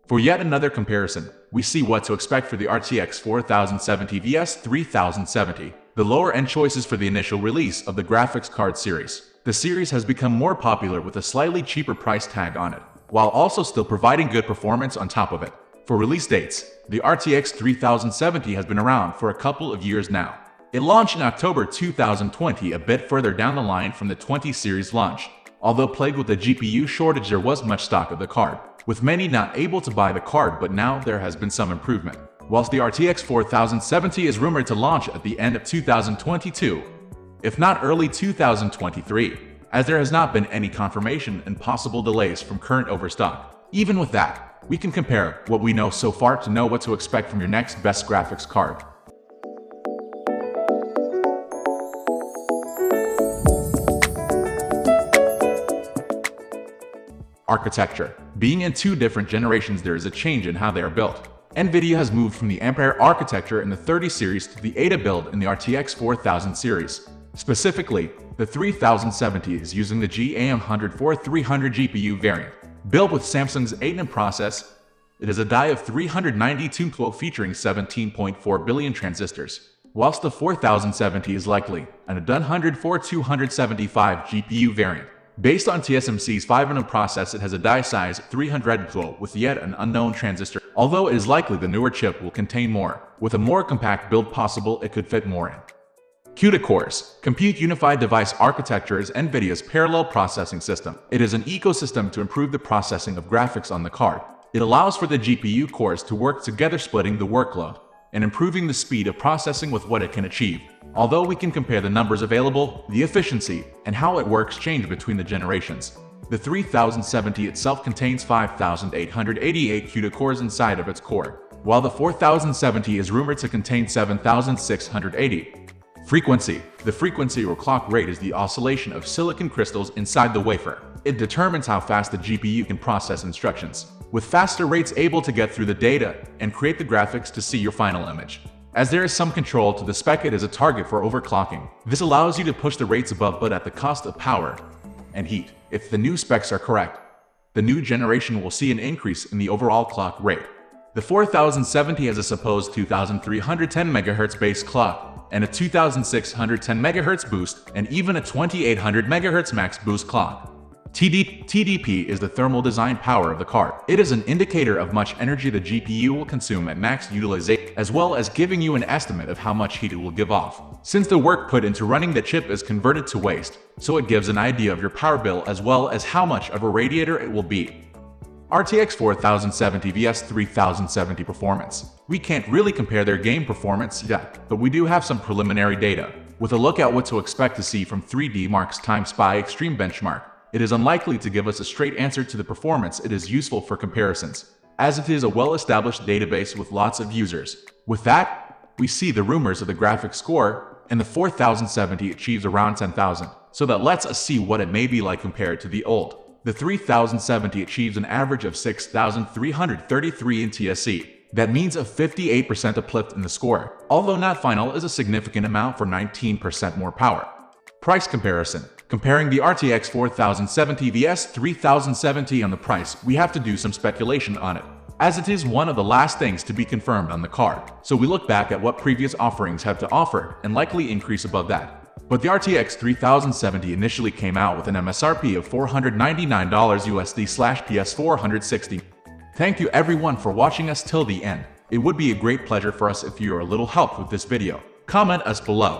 For yet another comparison, we see what to expect for the RTX 4070 vs 3070, the lower-end choices for the initial release of the graphics card series. The series has become more popular with a slightly cheaper price tag on it, while also still providing good performance on top of it. For release dates, the RTX 3070 has been around for a couple of years now. It launched in October 2020, a bit further down the line from the 20 series launch. Although plagued with a GPU shortage, there was much stock of the card, with many not able to buy the card, but now there has been some improvement. Whilst the RTX 4070 is rumored to launch at the end of 2022, if not early 2023, as there has not been any confirmation and possible delays from current overstock. Even with that, we can compare what we know so far to know what to expect from your next best graphics card. Architecture. Being in two different generations, there is a change in how they are built. Nvidia has moved from the Ampere architecture in the 30 series to the Ada build in the RTX 4000 series. Specifically, the 3070 is using the GAM104-300 GPU variant. Built with Samsung's 8nm process, it is a die of 392 featuring 17.4 billion transistors, whilst the 4070 is likely an ADA104-275 GPU variant. Based on TSMC's 5nm process, it has a die size 300 with yet an unknown transistor. Although it is likely the newer chip will contain more, with a more compact build possible, it could fit more in. CUDA cores. Compute Unified Device Architecture is Nvidia's parallel processing system. It is an ecosystem to improve the processing of graphics on the card. It allows for the GPU cores to work together, splitting the workload and improving the speed of processing with what it can achieve. Although we can compare the numbers available, the efficiency, and how it works change between the generations. The 3070 itself contains 5,888 CUDA cores inside of its core, while the 4070 is rumored to contain 7,680. Frequency. The frequency or clock rate is the oscillation of silicon crystals inside the wafer. It determines how fast the GPU can process instructions, with faster rates able to get through the data and create the graphics to see your final image. As there is some control to the spec, it is a target for overclocking. This allows you to push the rates above, but at the cost of power and heat. If the new specs are correct, the new generation will see an increase in the overall clock rate. The 4070 has a supposed 2310 MHz base clock and a 2610 MHz boost and even a 2800 MHz max boost clock. TDP is the thermal design power of the card. It is an indicator of much energy the GPU will consume at max utilization, as well as giving you an estimate of how much heat it will give off, since the work put into running the chip is converted to waste, so it gives an idea of your power bill as well as how much of a radiator it will be. RTX 4070 vs 3070 performance. We can't really compare their game performance yet, but we do have some preliminary data. With a look at what to expect to see from 3D Mark's Time Spy Extreme benchmark, it is unlikely to give us a straight answer to the performance. It is useful for comparisons, as it is a well-established database with lots of users. With that, we see the rumors of the graphics score, and the 4070 achieves around 10,000, so that lets us see what it may be like compared to the old. The 3070 achieves an average of 6,333 in TSC. That means a 58% uplift in the score, although not final, is a significant amount for 19% more power. Price comparison. Comparing the RTX 4070 vs 3070 on the price, we have to do some speculation on it, as it is one of the last things to be confirmed on the card. So we look back at what previous offerings have to offer and likely increase above that. But the RTX 3070 initially came out with an MSRP of $499 USD/PS 460. Thank you everyone for watching us till the end. It would be a great pleasure for us if you are a little help with this video. Comment us below.